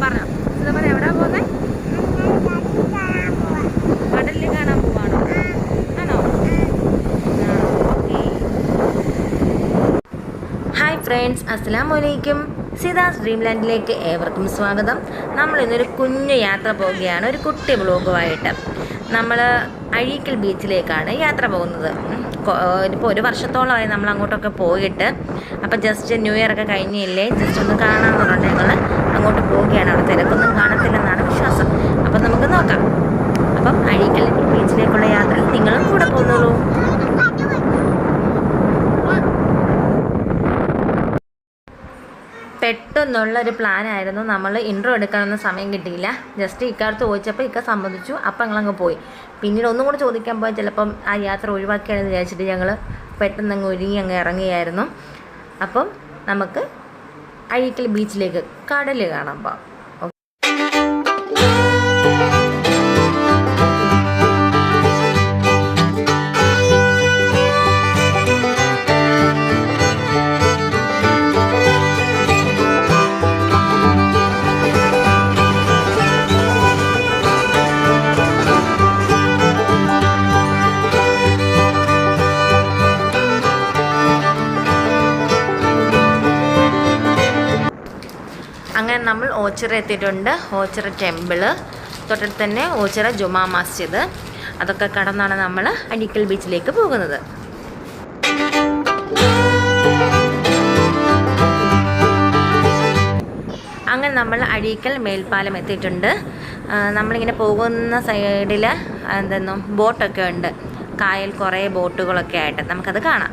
പറഞ്ഞോ സിതമോൻ എവിടാ പോകുന്നേ? കടലിൽ കാണാൻ പോവാണോ? ആണോ? ഹായ് ഫ്രണ്ട്സ്, അസ്സലാമു അലൈക്കും. സീതാസ് ഡ്രീംലാൻഡിലേക്ക് ഏവർക്കും സ്വാഗതം. നമ്മൾ ഇന്നൊരു കുഞ്ഞു യാത്ര പോവുകയാണ്, ഒരു കുട്ടി വ്ളോഗുമായിട്ട്. നമ്മൾ അഴീക്കൽ ബീച്ചിലേക്കാണ് യാത്ര പോകുന്നത്. ഇപ്പോൾ ഒരു വർഷത്തോളമായി നമ്മൾ അങ്ങോട്ടൊക്കെ പോയിട്ട്. അപ്പം ജസ്റ്റ് ന്യൂ ഇയർ ഒക്കെ കഴിഞ്ഞില്ലേ, ജസ്റ്റ് ഒന്ന് കാണാമെന്ന് പറഞ്ഞിട്ട് ഞങ്ങൾ അങ്ങോട്ട് പോവുകയാണ്. അവിടെ തിരക്കൊന്നും കാണത്തില്ലെന്നാണ് വിശ്വാസം. അപ്പം നമുക്ക് നോക്കാം. അപ്പം അഴീക്കൽ ബീച്ചിലേക്കുള്ള യാത്രയിൽ നിങ്ങളും കൂടെ പോകുന്നുള്ളൂ. പെട്ടെന്നുള്ളൊരു പ്ലാനായിരുന്നു. നമ്മൾ ഇൻട്രോ എടുക്കാനൊന്നും സമയം കിട്ടിയില്ല. ജസ്റ്റ് ഇക്കാലത്ത് ചോദിച്ചപ്പോൾ ഇക്ക സമ്മതിച്ചു. അപ്പം ഞങ്ങളങ്ങ് പോയി. പിന്നീട് ഒന്നും കൂടെ ചോദിക്കാൻ പോയാൽ ചിലപ്പം ആ യാത്ര ഒഴിവാക്കിയാണെന്ന് വിചാരിച്ചിട്ട് ഞങ്ങൾ പെട്ടെന്ന് ഒരുങ്ങി അങ്ങ് ഇറങ്ങിയായിരുന്നു. അപ്പം നമുക്ക് അഴീക്കൽ ബീച്ചിലേക്ക് കടൽ കാണാൻ പോകാം. അങ്ങനെ നമ്മൾ ഓച്ചിറ എത്തിയിട്ടുണ്ട്. ഓച്ചിറ ടെമ്പിള്, തൊട്ടടുത്ത് തന്നെ ഓച്ചിറ ജുമാ മസ്ജിദ്, അതൊക്കെ കടന്നാണ് നമ്മൾ അഴീക്കൽ ബീച്ചിലേക്ക് പോകുന്നത്. അങ്ങനെ നമ്മൾ അഴീക്കൽ മേൽപ്പാലം എത്തിയിട്ടുണ്ട്. നമ്മളിങ്ങനെ പോകുന്ന സൈഡിൽ എന്തെന്നും ബോട്ടൊക്കെ ഉണ്ട്. കായൽ കുറേ ബോട്ടുകളൊക്കെ ആയിട്ട് നമുക്കത് കാണാം.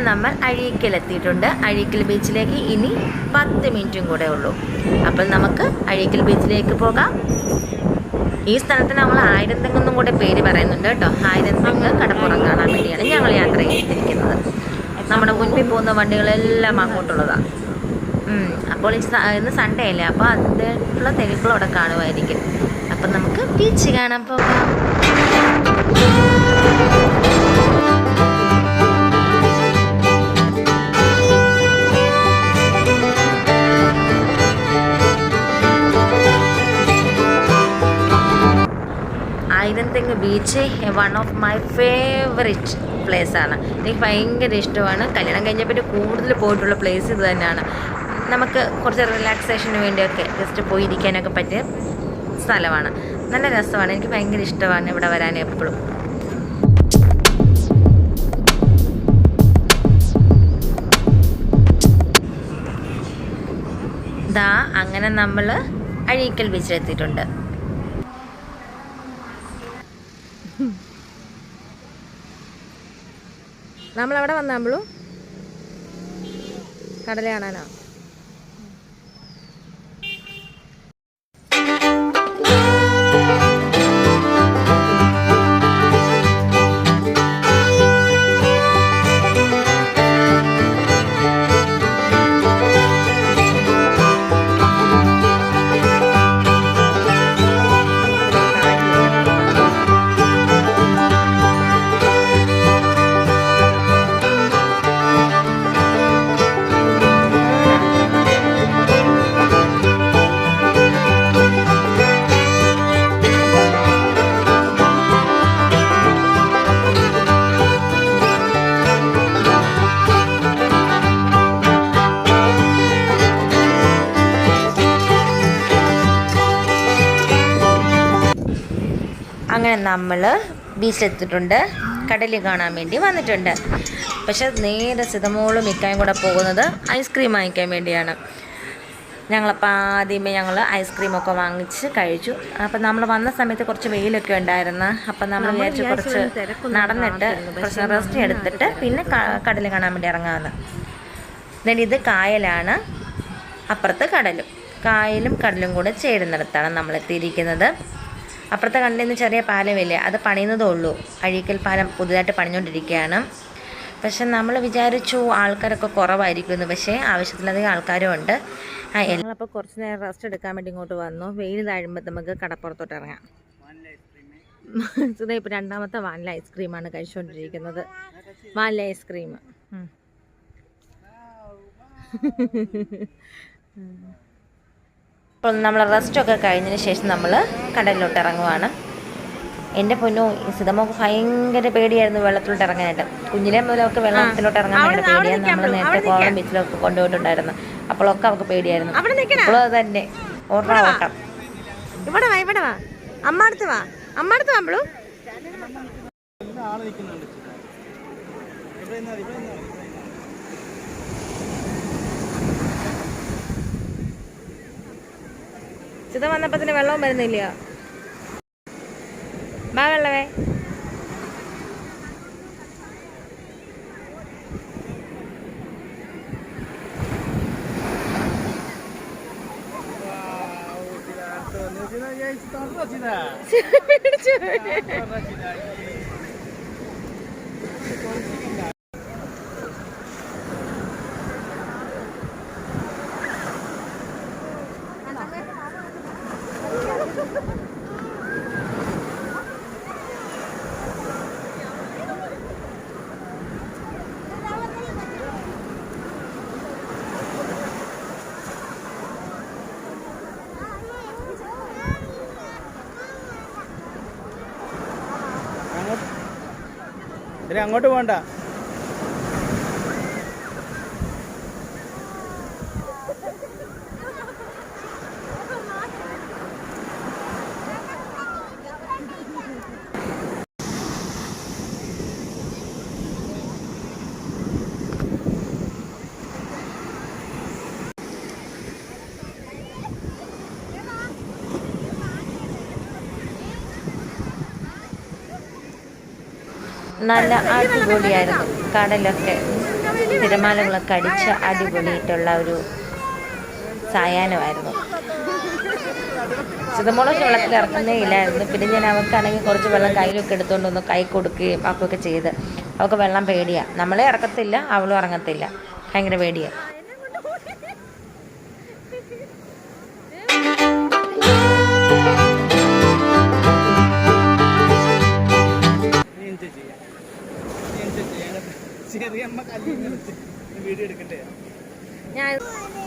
നമ്മൾ അഴീക്കൽ എത്തിയിട്ടുണ്ട്. അഴീക്കൽ ബീച്ചിലേക്ക് ഇനി 10 മിനിറ്റും കൂടെ ഉള്ളൂ. അപ്പോൾ നമുക്ക് അഴീക്കൽ ബീച്ചിലേക്ക് പോകാം. ഈ സ്ഥലത്തിന് നമ്മൾ 1000 തെങ്ങൊന്നും കൂടെ പേര് പറയുന്നുണ്ട് കേട്ടോ. 1000 തെങ്ങ് കടപ്പുറം കാണാൻ വേണ്ടിയാണ് ഞങ്ങൾ യാത്ര ചെയ്തിരിക്കുന്നത്. നമ്മുടെ മുൻപിൽ പോകുന്ന വണ്ടികളെല്ലാം അങ്ങോട്ടുള്ളതാണ്. അപ്പോൾ ഇന്ന് സൺഡേ അല്ലേ, അപ്പോൾ അതിനുള്ള തെങ്ങുകൾ അവിടെ കാണുമായിരിക്കും. അപ്പം നമുക്ക് ബീച്ച് കാണാൻ പോകാം. Aayiramthengu beach one of my favourite പ്ലേസാണ്. എനിക്ക് ഭയങ്കര ഇഷ്ടമാണ്. കല്യാണം കഴിഞ്ഞപ്പോൾ കൂടുതൽ പോയിട്ടുള്ള പ്ലേസ് ഇത് തന്നെയാണ്. നമുക്ക് കുറച്ച് റിലാക്സേഷന് വേണ്ടിയൊക്കെ ജസ്റ്റ് പോയി ഇരിക്കാനൊക്കെ പറ്റിയ സ്ഥലമാണ്. നല്ല രസമാണ്. എനിക്ക് ഭയങ്കര ഇഷ്ടമാണ് ഇവിടെ വരാൻ എപ്പോഴും. ദാ അങ്ങനെ നമ്മൾ അഴീക്കൽ ബീച്ചിലെത്തിയിട്ടുണ്ട്. നമ്മളവിടെ വന്നാമ്പളും കടൽ കാണാനോ? അങ്ങനെ നമ്മൾ ബീച്ചിലെത്തിയിട്ടുണ്ട്. കടൽ കാണാൻ വേണ്ടി വന്നിട്ടുണ്ട്. പക്ഷെ നേരെ സിതമോളും മിക്കായും കൂടെ പോകുന്നത് ഐസ്ക്രീം വാങ്ങിക്കാൻ വേണ്ടിയാണ്. ഞങ്ങളപ്പോൾ ആദ്യമേ ഞങ്ങൾ ഐസ്ക്രീമൊക്കെ വാങ്ങിച്ച് കഴിച്ചു. അപ്പം നമ്മൾ വന്ന സമയത്ത് കുറച്ച് വെയിലൊക്കെ ഉണ്ടായിരുന്നു. അപ്പം നമ്മൾ വിചാരിച്ചു കുറച്ച് നടന്നിട്ട് കുറച്ച് റെസ്റ്റ് എടുത്തിട്ട് പിന്നെ കടൽ കാണാൻ വേണ്ടി ഇറങ്ങാമെന്ന്. then ഇത് കായലാണ്, അപ്പുറത്ത് കടലും. കായലും കടലും കൂടെ ചേരുന്നിടത്താണ് നമ്മൾ എത്തിയിരിക്കുന്നത്. അപ്പുറത്തെ കടലിൽ നിന്ന് ചെറിയ പാലമില്ലേ, അത് പണിയുന്നതേ ഉള്ളൂ. അഴീക്കൽ പാലം പുതുതായിട്ട് പണിഞ്ഞുകൊണ്ടിരിക്കുകയാണ്. പക്ഷെ നമ്മൾ വിചാരിച്ചു ആൾക്കാരൊക്കെ കുറവായിരിക്കുമെന്ന്, പക്ഷേ ആവശ്യത്തിലധികം ആൾക്കാരും ഉണ്ട്. ഞങ്ങളപ്പോൾ കുറച്ച് നേരം റെസ്റ്റ് എടുക്കാൻ വേണ്ടി ഇങ്ങോട്ട് വന്നു. വെയിൽ താഴുമ്പോൾ നമുക്ക് കടപ്പുറത്തോട്ട് ഇറങ്ങാം. സുധ ഇപ്പോൾ രണ്ടാമത്തെ വാനില ഐസ്ക്രീമാണ് കഴിച്ചുകൊണ്ടിരിക്കുന്നത്. Vanilla ice cream. അപ്പോൾ നമ്മൾ റെസ്റ്റൊക്കെ കഴിഞ്ഞതിന് ശേഷം നമ്മൾ കടലിലോട്ട് ഇറങ്ങുവാണ്. എൻ്റെ പൊന്നോ, സിതമോക്ക് ഭയങ്കര പേടിയായിരുന്നു വെള്ളത്തിലോട്ട് ഇറങ്ങാനായിട്ട്. കുഞ്ഞിലെ മുതലൊക്കെ വെള്ളത്തിലോട്ട് ഇറങ്ങാൻ ഭയങ്കര പേടിയാണ്. നമ്മൾ നേരത്തെ കോവളം ബീച്ചിലൊക്കെ കൊണ്ടുപോയിട്ടുണ്ടായിരുന്നു. അപ്പോഴൊക്കെ അവൾക്ക് പേടിയായിരുന്നു. അപ്പോൾ അത് തന്നെ ഓട്ടം. ഇവിടെ വാ, ഇവിടെ വാ, അമ്മടുത്ത് വാ, അമ്മടുത്ത് വാ. സിത വന്നപ്പോ തന്നെ വെള്ളവും വരുന്നില്ലയോ? ബാ വെള്ളവേ. അങ്ങോട്ട് പോണ്ട. നല്ല അടിപൊളിയായിരുന്നു. കടലൊക്കെ തിരമാലകളൊക്കെ അടിച്ച് അടിപൊളിയായിട്ടുള്ള ഒരു സായാഹ്നമായിരുന്നു. സിതമോളൊക്കെ വെള്ളത്തിൽ ഇറങ്ങുന്നേ ഇല്ലായിരുന്നു. പിന്നെ ഞാൻ അവൾക്കാണെങ്കിൽ കുറച്ച് വെള്ളം കയ്യിലൊക്കെ എടുത്തുകൊണ്ട് ഒന്ന് കൈ കൊടുക്കുകയും ഒക്കെ ചെയ്ത്. അവൾക്ക് വെള്ളം പേടിയാണ്. നമ്മളെ ഇറക്കത്തില്ല, അവളും ഇറങ്ങത്തില്ല. ഭയങ്കര പേടിയാണ്.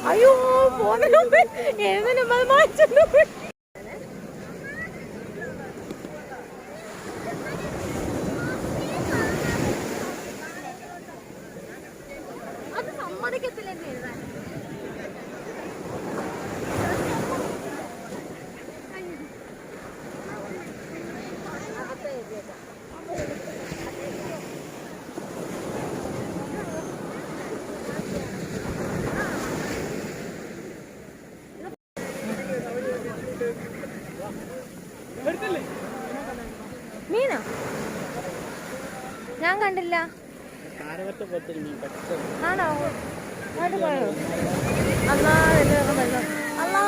അയ്യോ അത് സമ്മതിക്കത്തില്ല. മീനോ? ഞാൻ കണ്ടില്ല. ആണോ? അങ്ങോട്ട് പോയോ? അല്ലാ, അല്ലാ.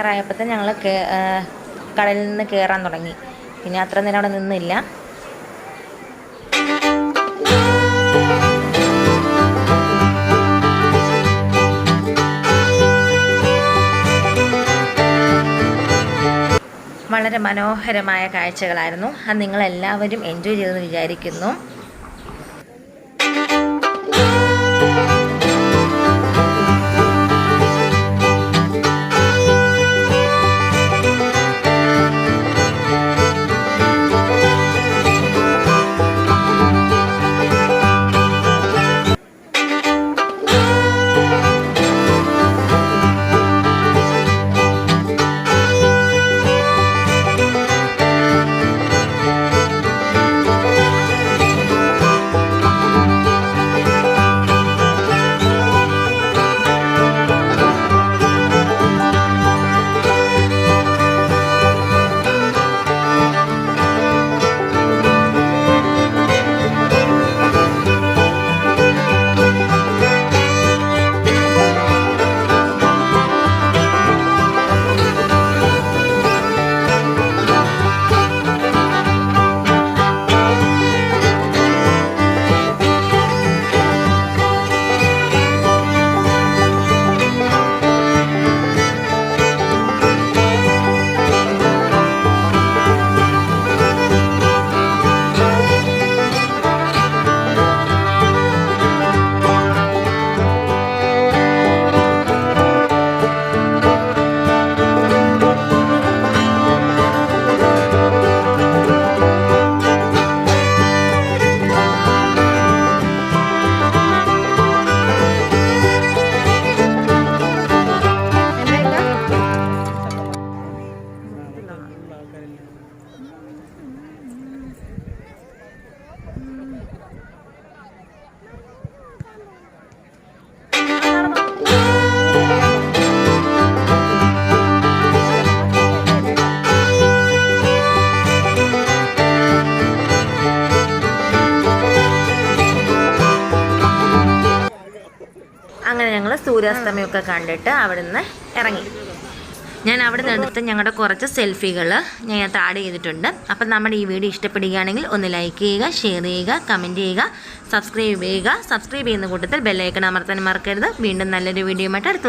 കഴിയാറായപ്പോൾ ഞങ്ങൾ കടലിൽ നിന്ന് കയറാൻ തുടങ്ങി. പിന്നെ അത്ര നേരം അവിടെ നിന്നില്ല. വളരെ മനോഹരമായ കാഴ്ചകളായിരുന്നു. അത് നിങ്ങളെല്ലാവരും എൻജോയ് ചെയ്തെന്ന് വിചാരിക്കുന്നു. അങ്ങനെ ഞങ്ങൾ സൂര്യാസ്തമയമൊക്കെ കണ്ടിട്ട് അവിടെ നിന്ന് ഇറങ്ങി. ഞാൻ അവിടെ നിന്ന് എടുത്ത് ഞങ്ങളുടെ കുറച്ച് സെൽഫികൾ ഞാൻ ആഡ് ചെയ്തിട്ടുണ്ട്. അപ്പം നമ്മുടെ ഈ വീഡിയോ ഇഷ്ടപ്പെടുകയാണെങ്കിൽ ഒന്ന് ലൈക്ക് ചെയ്യുക, ഷെയർ ചെയ്യുക, കമൻറ്റ് ചെയ്യുക, സബ്സ്ക്രൈബ് ചെയ്യുക. സബ്സ്ക്രൈബ് ചെയ്യുന്ന കൂട്ടത്തിൽ ബെല്ലൈക്കൺ അമർത്താൻ മറക്കരുത്. വീണ്ടും നല്ലൊരു വീഡിയോ ആയിട്ട് അടുത്ത